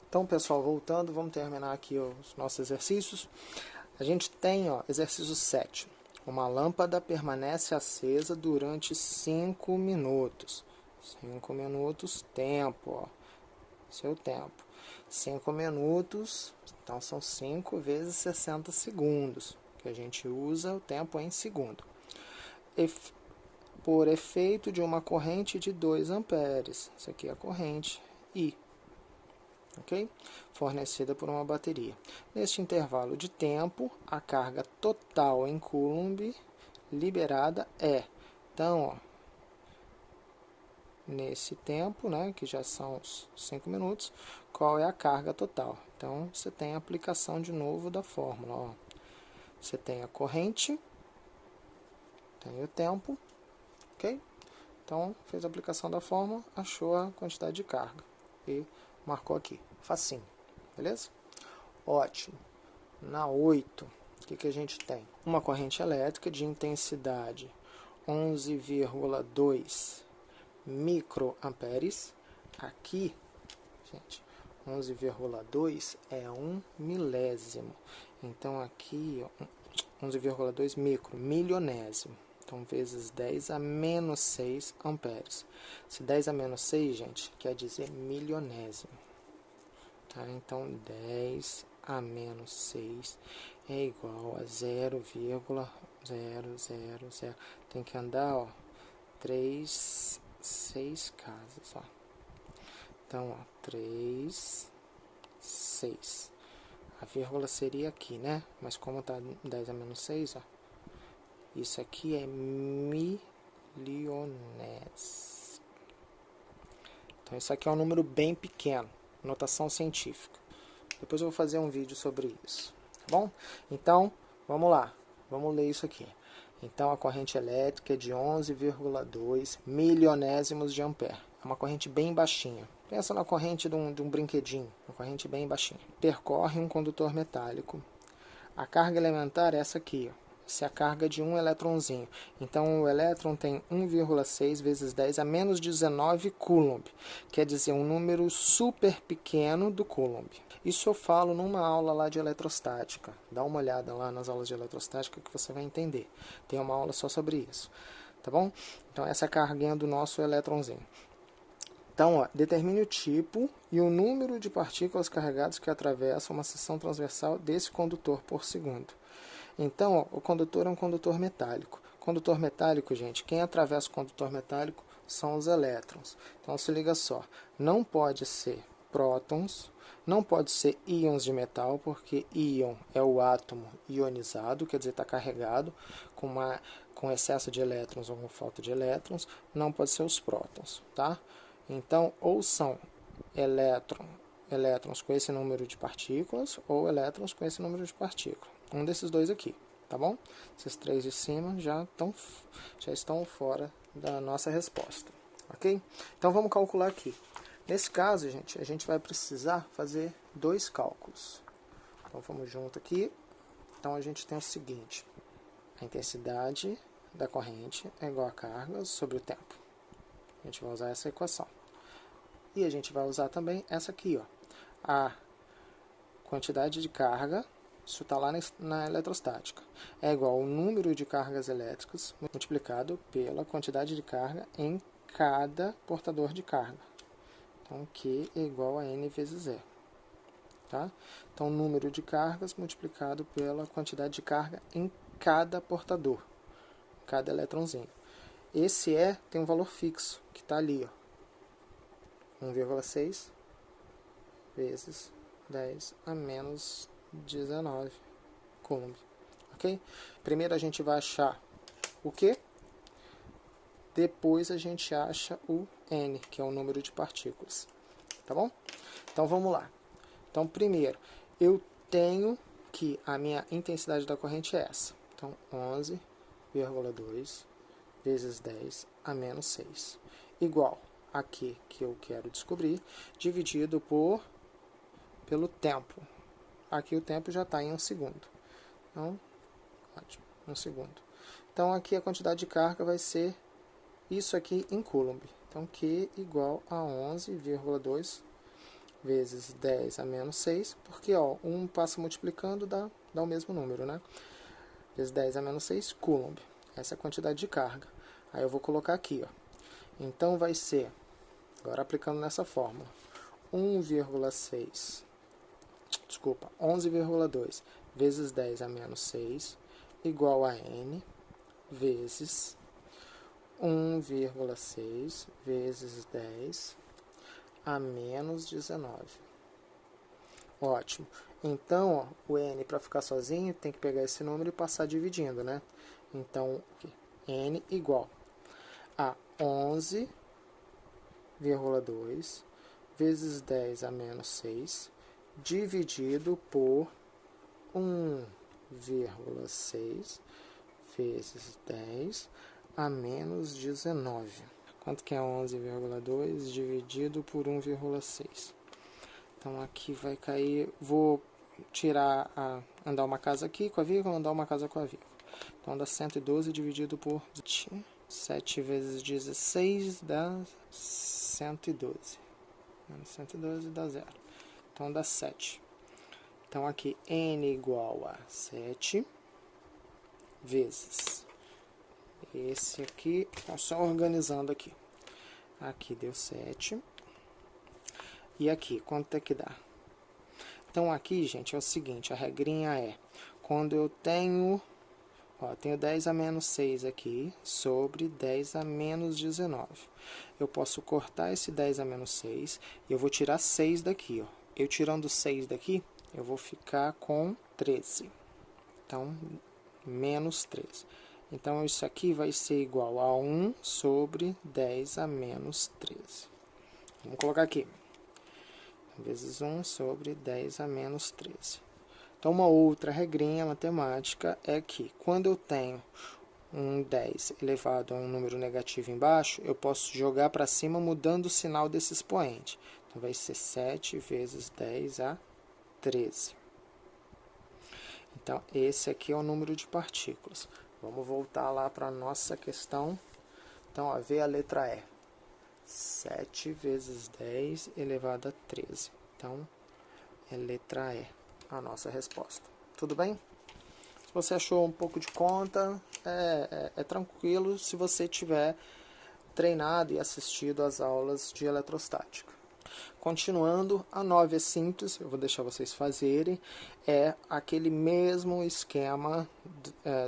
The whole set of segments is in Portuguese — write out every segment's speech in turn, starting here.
Então, pessoal, voltando, vamos terminar aqui os nossos exercícios. A gente tem, exercício 7. Uma lâmpada permanece acesa durante 5 minutos. 5 minutos, tempo, seu tempo. 5 minutos, então são 5 vezes 60 segundos, que a gente usa o tempo em segundo. Por efeito de uma corrente de 2 amperes. Isso aqui é a corrente I. Okay? Fornecida por uma bateria. Neste intervalo de tempo, a carga total em Coulomb liberada é. Então, nesse tempo, né, que já são os 5 minutos, qual é a carga total? Então, você tem a aplicação de novo da fórmula. Você tem a corrente, tem o tempo, ok? Então, fez a aplicação da fórmula, achou a quantidade de carga e marcou aqui. Facinho, beleza? Ótimo. Na 8, o que a gente tem? Uma corrente elétrica de intensidade 11,2 microamperes. Aqui, gente, 11,2 é 1 milésimo. Então, aqui, 11,2 milionésimo. Então, vezes 10 a menos 6 amperes. Se 10 a menos 6, gente, quer dizer milionésimo. Tá? Então, 10 a menos 6 é igual a 0,000. Tem que andar, 6 casas, Então, 3, 6. A vírgula seria aqui, né? Mas como tá 10 a menos 6, isso aqui é milionés. Então, isso aqui é um número bem pequeno. Notação científica. Depois eu vou fazer um vídeo sobre isso. Tá bom? Então, vamos lá. Vamos ler isso aqui. Então, a corrente elétrica é de 11,2 milionésimos de ampere. É uma corrente bem baixinha. Pensa na corrente de um brinquedinho. Uma corrente bem baixinha. Percorre um condutor metálico. A carga elementar é essa aqui, Essa é a carga de um elétronzinho. Então, o elétron tem 1,6 vezes 10 a menos 19 Coulomb. Quer dizer, um número super pequeno do Coulomb. Isso eu falo numa aula lá de eletrostática. Dá uma olhada lá nas aulas de eletrostática que você vai entender. Tem uma aula só sobre isso. Tá bom? Então, essa é a carguinha do nosso elétronzinho. Então, determine o tipo e o número de partículas carregadas que atravessam uma seção transversal desse condutor por segundo. Então, o condutor é um condutor metálico. Condutor metálico, gente, quem atravessa o condutor metálico são os elétrons. Então, se liga só, não pode ser prótons, não pode ser íons de metal, porque íon é o átomo ionizado, quer dizer, está carregado com excesso de elétrons ou com falta de elétrons. Não pode ser os prótons, tá? Então, ou são elétrons com esse número de partículas, ou elétrons com esse número de partículas. Um desses dois aqui, tá bom? Esses três de cima já estão fora da nossa resposta, ok? Então, vamos calcular aqui. Nesse caso, gente, a gente vai precisar fazer 2 cálculos. Então, vamos junto aqui. Então, a gente tem o seguinte. A intensidade da corrente é igual a carga sobre o tempo. A gente vai usar essa equação. E a gente vai usar também essa aqui, A quantidade de carga, isso está lá na eletrostática, é igual ao número de cargas elétricas multiplicado pela quantidade de carga em cada portador de carga. Então, Q é igual a N vezes E. Tá? Então, número de cargas multiplicado pela quantidade de carga em cada portador, cada elétronzinho. Esse E tem um valor fixo, que está ali, 1,6 vezes 10 a menos 19 Coulomb. Ok? Primeiro a gente vai achar o Q, depois a gente acha o N, que é o número de partículas. Tá bom? Então vamos lá. Então primeiro, eu tenho que a minha intensidade da corrente é essa. Então 11,2 vezes 10 a menos 6, igual aqui que eu quero descobrir, dividido pelo tempo. Aqui o tempo já está em 1 segundo. Então, ótimo, 1 segundo. Então, aqui a quantidade de carga vai ser isso aqui em Coulomb. Então, Q igual a 11,2 vezes 10 a menos 6, porque ó, 1 passa multiplicando, dá o mesmo número, né? Vezes 10 a menos 6 coulomb. Essa é a quantidade de carga. Aí eu vou colocar aqui, ó. Então vai ser, agora aplicando nessa fórmula, 11,2 vezes 10 a menos 6 igual a N vezes 1,6 vezes 10 a menos 19. Ótimo. Então, ó, o N, para ficar sozinho, tem que pegar esse número e passar dividindo, né? Então, N igual a 11,2 vezes 10 a menos 6 dividido por 1,6 vezes 10 a menos 19. Quanto que é 11,2 dividido por 1,6? Então, aqui vai cair, vou tirar, andar uma casa aqui com a vírgula, andar uma casa com a vírgula. Então, dá 112 dividido por 20. 7 vezes 16 dá 112. Menos 112 dá 0. Então, dá 7. Então, aqui, N igual a 7 vezes esse aqui, só organizando aqui. Aqui deu 7. E aqui, quanto é que dá? Então, aqui, gente, é o seguinte, a regrinha é, quando eu tenho, ó, tenho 10 a menos 6 aqui, sobre 10 a menos 19. Eu posso cortar esse 10 a menos 6, e eu vou tirar 6 daqui, ó. Eu tirando 6 daqui, eu vou ficar com 13. Então, menos 13. Então, isso aqui vai ser igual a 1 sobre 10 a menos 13. Vamos colocar aqui. Vezes 1 sobre 10 a menos 13. Então, uma outra regrinha matemática é que, quando eu tenho um 10 elevado a um número negativo embaixo, eu posso jogar para cima mudando o sinal desse expoente. Então, vai ser 7 vezes 10 a 13. Então, esse aqui é o número de partículas. Vamos voltar lá para a nossa questão. Então, ó, vê a letra E. 7 vezes 10 elevado a 13. Então, é letra E a nossa resposta. Tudo bem? Se você achou um pouco de conta, é tranquilo se você tiver treinado e assistido às aulas de eletrostática. Continuando, a 9 é simples, eu vou deixar vocês fazerem, é aquele mesmo esquema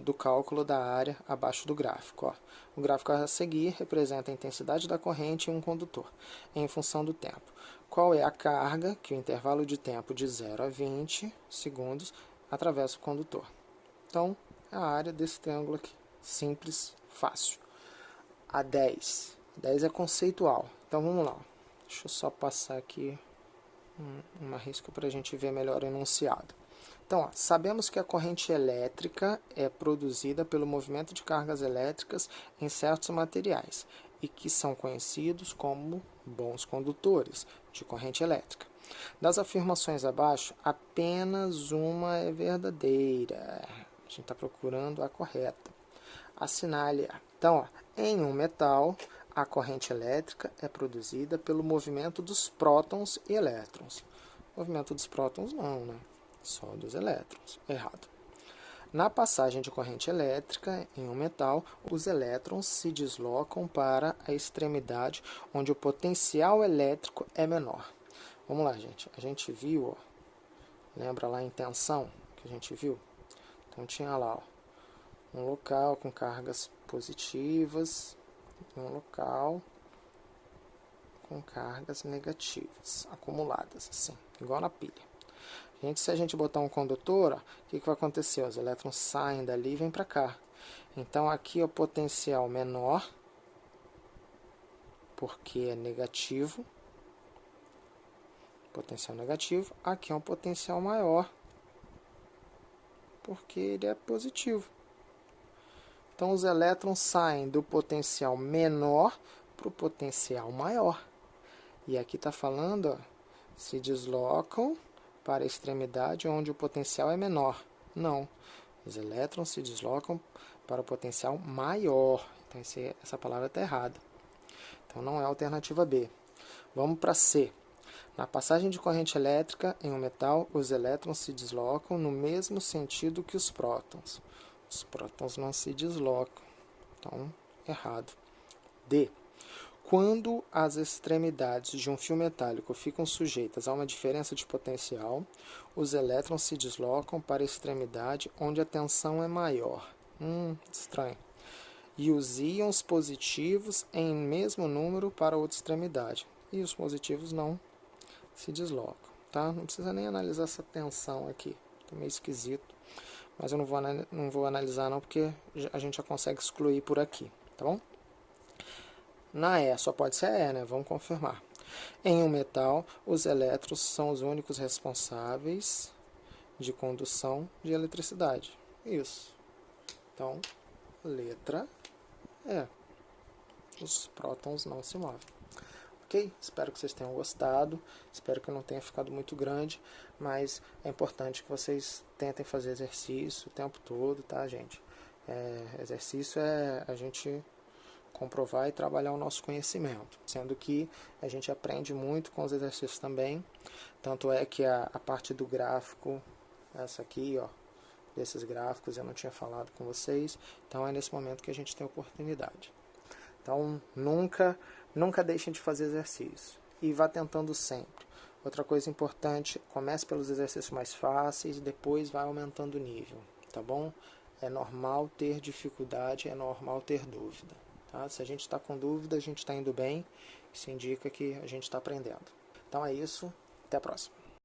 do cálculo da área abaixo do gráfico. Ó. O gráfico a seguir representa a intensidade da corrente em um condutor, em função do tempo. Qual é a carga que o intervalo de tempo de 0 a 20 segundos atravessa o condutor? Então, é a área desse triângulo aqui. Simples, fácil. A 10. 10 é conceitual. Então, vamos lá. Deixa eu só passar aqui uma risca para a gente ver melhor o enunciado. Então, ó, sabemos que a corrente elétrica é produzida pelo movimento de cargas elétricas em certos materiais e que são conhecidos como bons condutores de corrente elétrica. Das afirmações abaixo, apenas uma é verdadeira. A gente está procurando a correta. Assinale-a. Então, ó, em um metal, a corrente elétrica é produzida pelo movimento dos prótons e elétrons. O movimento dos prótons não, né? Só dos elétrons. Errado. Na passagem de corrente elétrica em um metal, os elétrons se deslocam para a extremidade onde o potencial elétrico é menor. Vamos lá, gente. A gente viu, ó, lembra lá em tensão que a gente viu? Então tinha lá, ó, um local com cargas positivas e um local com cargas negativas acumuladas, assim, igual na pilha. Se a gente botar um condutor, ó, o que vai acontecer? Os elétrons saem dali e vêm para cá. Então, aqui é o potencial menor, porque é negativo. Potencial negativo. Aqui é um potencial maior, porque ele é positivo. Então, os elétrons saem do potencial menor para o potencial maior. E aqui está falando, ó, se deslocam para a extremidade onde o potencial é menor. Não, os elétrons se deslocam para o potencial maior. Então, essa palavra está errada. Então, não é a alternativa B. Vamos para C. Na passagem de corrente elétrica em um metal, os elétrons se deslocam no mesmo sentido que os prótons. Os prótons não se deslocam. Então, errado. D. Quando as extremidades de um fio metálico ficam sujeitas a uma diferença de potencial, os elétrons se deslocam para a extremidade onde a tensão é maior. Estranho. E os íons positivos em mesmo número para a outra extremidade. E os positivos não se deslocam. Tá? Não precisa nem analisar essa tensão aqui. Está meio esquisito. Mas eu não vou analisar não, porque a gente já consegue excluir por aqui. Tá bom? Na E, só pode ser a E, né? Vamos confirmar. Em um metal, os elétrons são os únicos responsáveis de condução de eletricidade. Isso. Então, letra E. Os prótons não se movem. Ok? Espero que vocês tenham gostado. Espero que não tenha ficado muito grande, mas é importante que vocês tentem fazer exercício o tempo todo, tá, gente? Exercício é a gente comprovar e trabalhar o nosso conhecimento, sendo que a gente aprende muito com os exercícios também, tanto é que a parte do gráfico, essa aqui, ó, desses gráficos eu não tinha falado com vocês, então é nesse momento que a gente tem oportunidade. Então nunca deixem de fazer exercício e vá tentando sempre. Outra coisa importante, comece pelos exercícios mais fáceis e depois vai aumentando o nível, tá bom? É normal ter dificuldade, é normal ter dúvida. Tá? Se a gente está com dúvida, a gente está indo bem, isso indica que a gente está aprendendo. Então é isso, até a próxima.